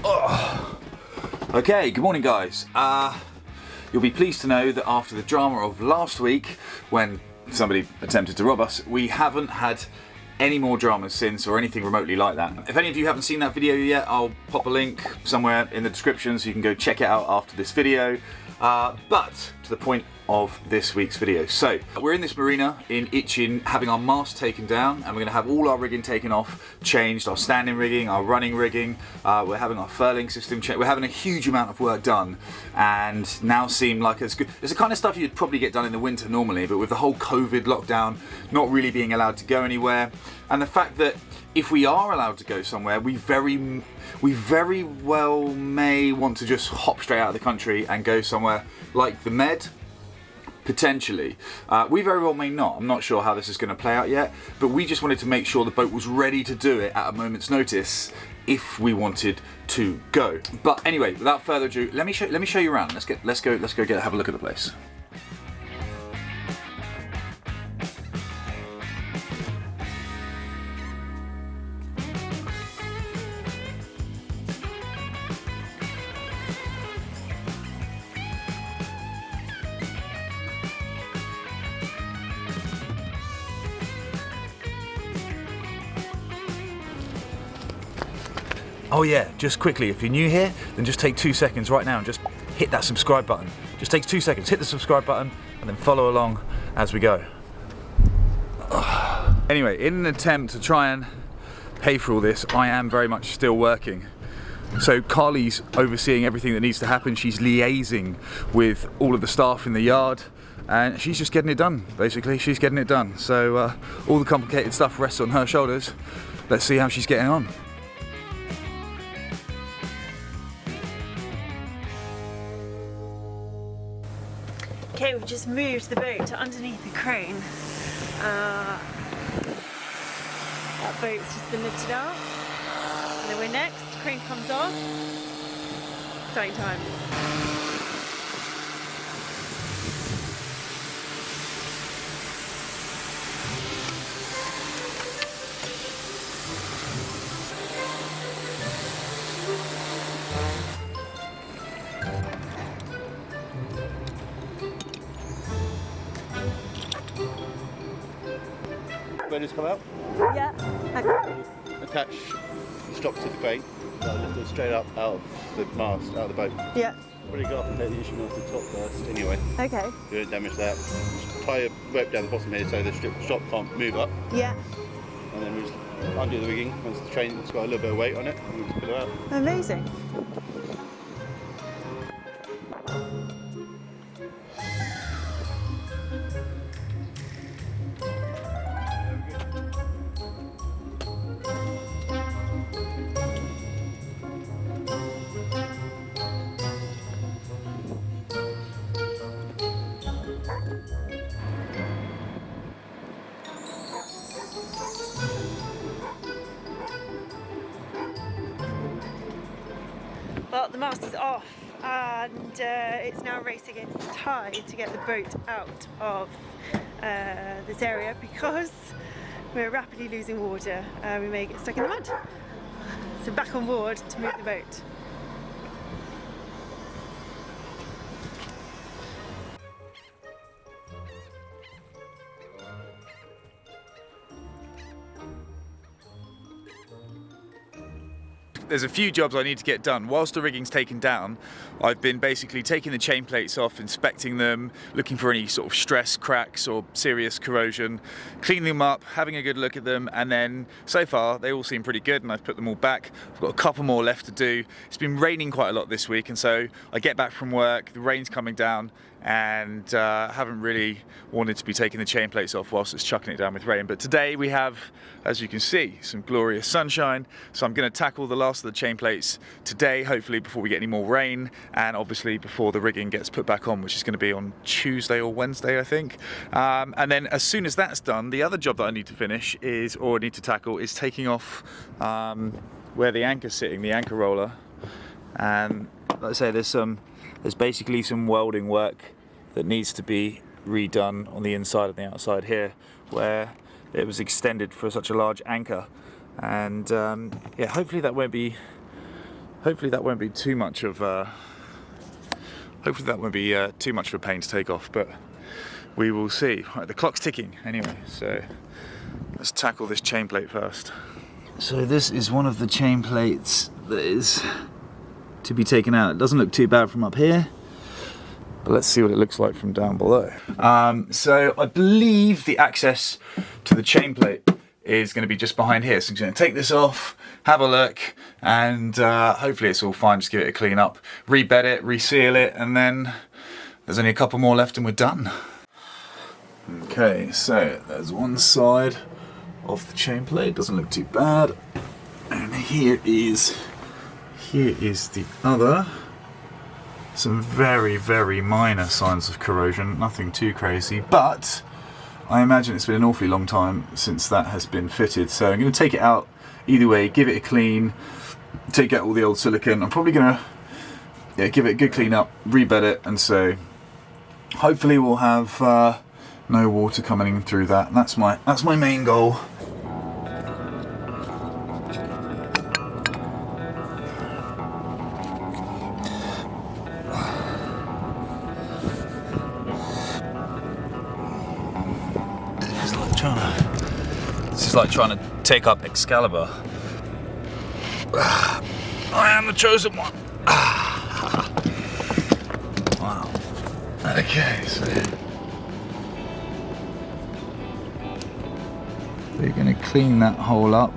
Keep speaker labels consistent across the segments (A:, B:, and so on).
A: Oh. Okay, good morning guys. You'll be pleased to know that after the drama of last week when somebody attempted to rob us, we haven't had any more dramas since or anything remotely like that. If any of you haven't seen that video yet, I'll pop a link somewhere in the description so you can go check it out after this video. But to the point of this week's video. So we're in this marina in Itchin having our mast taken down, and we're going to have all our rigging taken off, changed, our standing rigging, our running rigging, we're having our furling system changed, we're having a huge amount of work done, and now seem like it's good. It's the kind of stuff you'd probably get done in the winter normally, but with the whole COVID lockdown, not really being allowed to go anywhere, and the fact that if we are allowed to go somewhere, we very well may want to just hop straight out of the country and go somewhere like the Med. Potentially. We very well may not. I'm not sure how this is going to play out yet, but we just wanted to make sure the boat was ready to do it at a moment's notice if we wanted to go. But anyway, without further ado, let me show you around. Let's go have a look at the place. Oh yeah, just quickly, if you're new here, then just take 2 seconds right now and just hit that subscribe button. Just takes 2 seconds, hit the subscribe button and then follow along as we go. Anyway, in an attempt to try and pay for all this, I am very much still working. So Carly's overseeing everything that needs to happen. She's liaising with all of the staff in the yard, and she's just getting it done, basically. She's getting it done. So all the complicated stuff rests on her shoulders. Let's see how she's getting on.
B: Okay, we've just moved the boat to underneath the crane. That boat's just been lifted up. And then we're next, crane comes off. Exciting times.
C: Burners come out.
B: Yeah. Okay.
C: Attach the strap to the crane. Lift it straight up out of the mast, out of the boat.
B: Yeah.
C: Really go up and take the issue off the top first. Anyway.
B: Okay.
C: You don't damage that. Just tie a rope down the bottom here so the strap can't move up.
B: Yeah.
C: And then we just undo the rigging once the train's got a little bit of weight on it, and we just pull it out.
B: Amazing. Well, the mast is off and it's now racing against the tide to get the boat out of this area because we're rapidly losing water and we may get stuck in the mud. So back on board to move the boat.
A: There's a few jobs I need to get done. Whilst the rigging's taken down, I've been basically taking the chain plates off, inspecting them, looking for any sort of stress, cracks or serious corrosion, cleaning them up, having a good look at them, and then so far they all seem pretty good and I've put them all back. I've got a couple more left to do. It's been raining quite a lot this week, and so I get back from work, the rain's coming down, and haven't really wanted to be taking the chain plates off whilst it's chucking it down with rain. But today we have, as you can see, some glorious sunshine, so I'm going to tackle the last of the chain plates today, hopefully before we get any more rain, and obviously before the rigging gets put back on, which is going to be on Tuesday or Wednesday, I think. And then as soon as that's done, the other job that I need to finish is, or need to tackle, is taking off where the anchor's sitting, the anchor roller. And like I say, there's basically some welding work that needs to be redone on the inside and the outside here, where it was extended for such a large anchor. And yeah, hopefully that won't be hopefully that won't be too much of a pain to take off, but we will see. Right, the clock's ticking anyway, so let's tackle this chain plate first. So this is one of the chain plates that is to be taken out. It doesn't look too bad from up here, but let's see what it looks like from down below. So I believe the access to the chain plate is going to be just behind here. So I'm going to take this off, have a look, and hopefully it's all fine. Just give it a clean up, rebed it, reseal it, and then there's only a couple more left and we're done. Okay, so there's one side of the chain plate, doesn't look too bad, and here is the other. Some very, very minor signs of corrosion, nothing too crazy, but I imagine it's been an awfully long time since that has been fitted, so I'm going to take it out either way, give it a clean, take out all the old silicone. I'm probably going to give it a good clean up, rebed it, and so hopefully we'll have no water coming through that. That's my main goal. This is like trying to take up Excalibur. I am the chosen one. Wow. Okay, so we're going to clean that hole up,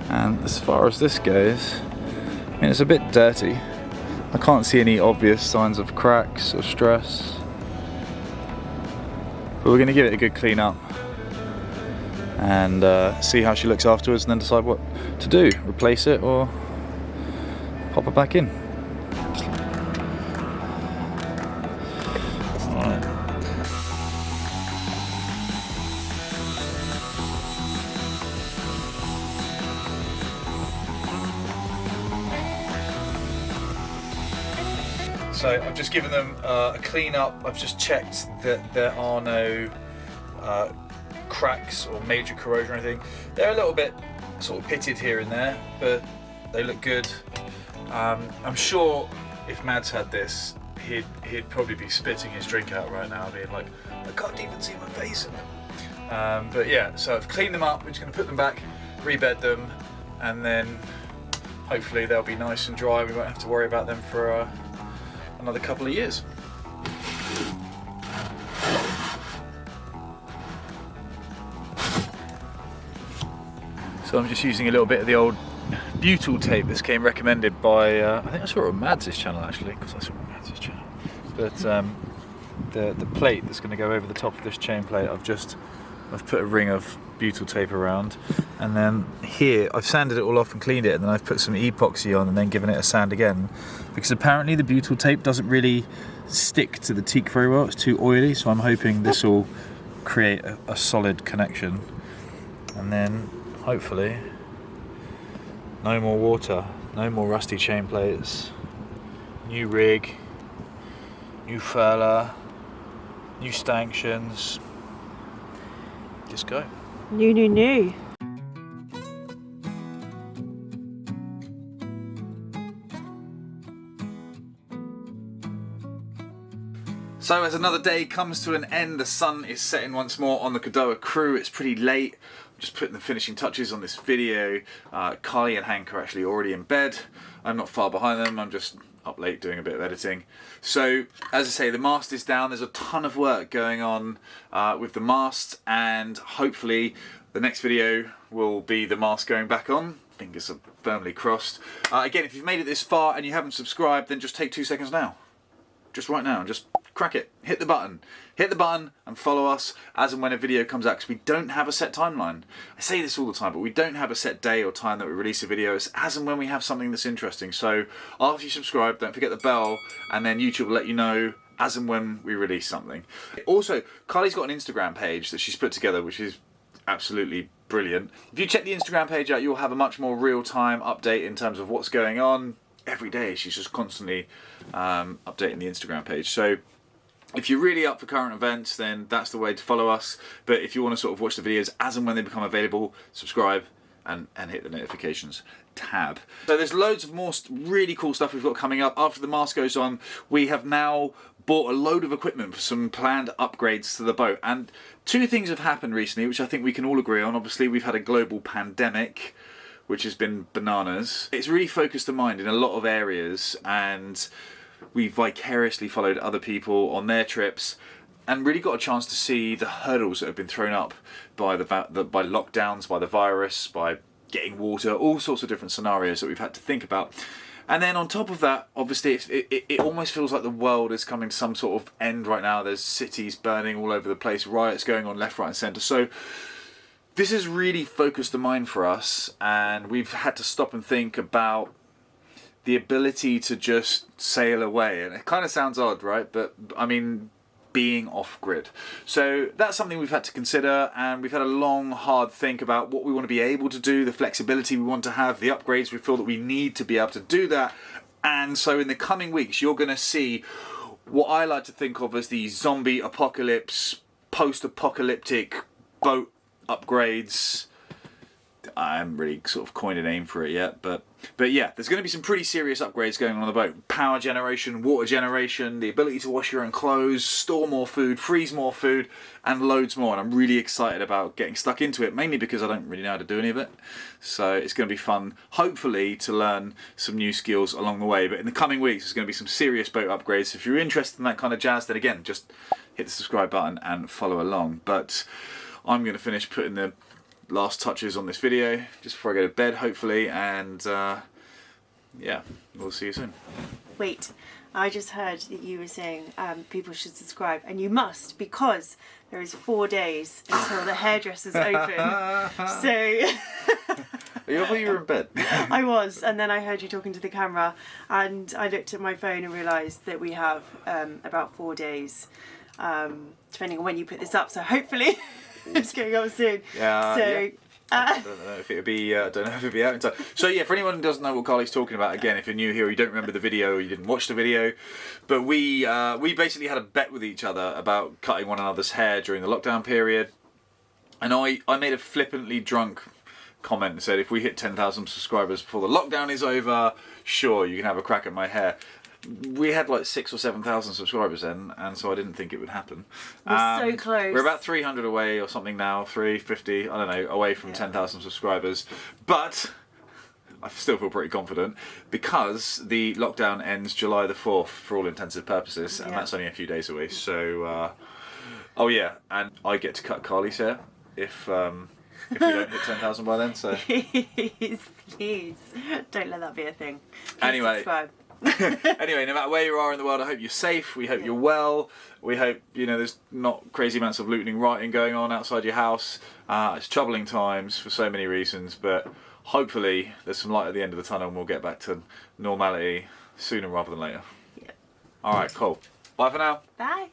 A: and as far as this goes, I mean, it's a bit dirty. I can't see any obvious signs of cracks or stress, but we're going to give it a good clean up and see how she looks afterwards, and then decide what to do, replace it or pop it back in. Alright. So I've just given them a clean up. I've just checked that there are no cracks or major corrosion or anything. They're a little bit sort of pitted here and there, but they look good. I'm sure if Mads had this, he'd probably be spitting his drink out right now, being like, I can't even see my face in them. But yeah, so I've cleaned them up. We're just going to put them back, rebed them, and then hopefully they'll be nice and dry. We won't have to worry about them for another couple of years. So I'm just using a little bit of the old butyl tape. This came recommended by, I think I saw it on Mads' channel actually, because I saw it on Mads' channel. But the plate that's going to go over the top of this chain plate, I've put a ring of butyl tape around, and then here I've sanded it all off and cleaned it, and then I've put some epoxy on and then given it a sand again, because apparently the butyl tape doesn't really stick to the teak very well. It's too oily, so I'm hoping this will create a solid connection, and then hopefully no more water, no more rusty chain plates, new rig, new furler, new stanchions. Just go.
B: New.
A: So as another day comes to an end, the sun is setting once more on the Cadoa crew. It's pretty late. I'm just putting the finishing touches on this video. Carly and Hank are actually already in bed. I'm not far behind them. I'm just up late doing a bit of editing. So as I say, the mast is down. There's a ton of work going on with the mast, and hopefully the next video will be the mast going back on. Fingers are firmly crossed. Again, if you've made it this far and you haven't subscribed, then just take 2 seconds now. Just right now, just crack it, hit the button and follow us as and when a video comes out, because we don't have a set timeline. I say this all the time, but we don't have a set day or time that we release a video. It's as and when we have something that's interesting. So after you subscribe, don't forget the bell, and then YouTube will let you know as and when we release something. Also, Carly's got an Instagram page that she's put together, which is absolutely brilliant. If you check the Instagram page out, you'll have a much more real-time update in terms of what's going on. Every day she's just constantly updating the Instagram page. So if you're really up for current events, then that's the way to follow us. But if you want to sort of watch the videos as and when they become available, subscribe and hit the notifications tab. So there's loads of more really cool stuff we've got coming up. After the mast goes on, we have now bought a load of equipment for some planned upgrades to the boat. And two things have happened recently, which I think we can all agree on. Obviously, we've had a global pandemic, which has been bananas. It's really focused the mind in a lot of areas, and we vicariously followed other people on their trips and really got a chance to see the hurdles that have been thrown up by by lockdowns, by the virus, by getting water, all sorts of different scenarios that we've had to think about. And then on top of that, obviously, it almost feels like the world is coming to some sort of end right now. There's cities burning all over the place, riots going on left, right and centre. So this has really focused the mind for us, and we've had to stop and think about the ability to just sail away. And it kind of sounds odd, right? But I mean, being off-grid. So that's something we've had to consider, and we've had a long, hard think about what we want to be able to do, the flexibility we want to have, the upgrades we feel that we need to be able to do that. And so in the coming weeks, you're going to see what I like to think of as the zombie apocalypse, post-apocalyptic boat upgrades. I haven't really sort of coined a name for it yet, but yeah, there's going to be some pretty serious upgrades going on the boat. Power generation, water generation, the ability to wash your own clothes, store more food, freeze more food, and loads more. And I'm really excited about getting stuck into it, mainly because I don't really know how to do any of it. So it's going to be fun, hopefully, to learn some new skills along the way. But in the coming weeks, there's going to be some serious boat upgrades. If you're interested in that kind of jazz, then again, just hit the subscribe button and follow along. But I'm going to finish putting the last touches on this video just before I go to bed, hopefully, and yeah, we'll see you soon.
B: Wait, I just heard that you were saying people should subscribe, and you must, because there is 4 days until the hairdresser's open. So
A: I thought you were in bed.
B: I was, and then I heard you talking to the camera, and I looked at my phone and realised that we have about 4 days, depending on when you put this up. So hopefully it's going up soon.
A: Yeah.
B: So.
A: Yeah. I don't know if it'd be. Don't know if it'd be out in time. So yeah, for anyone who doesn't know what Carly's talking about, again, if you're new here, or you don't remember the video, or you didn't watch the video, but we basically had a bet with each other about cutting one another's hair during the lockdown period, and I made a flippantly drunk comment and said, if we hit 10,000 subscribers before the lockdown is over, sure, you can have a crack at my hair. We had like 6,000 or 7,000 subscribers then, and so I didn't think it would happen.
B: We're so close.
A: We're about 300 away or something now, 350, I don't know, away from 10,000 subscribers. But I still feel pretty confident because the lockdown ends July the 4th for all intensive purposes, and that's only a few days away. So, oh yeah, and I get to cut Carly's hair if we don't hit 10,000 by then. So
B: please, don't let that be a thing. Please
A: anyway.
B: subscribe.
A: Anyway, no matter where you are in the world, I hope you're safe. We hope you're well. We hope, there's not crazy amounts of looting and rioting going on outside your house. It's troubling times for so many reasons, but hopefully there's some light at the end of the tunnel and we'll get back to normality sooner rather than later.
B: Yep.
A: Alright, cool. Bye for now.
B: Bye.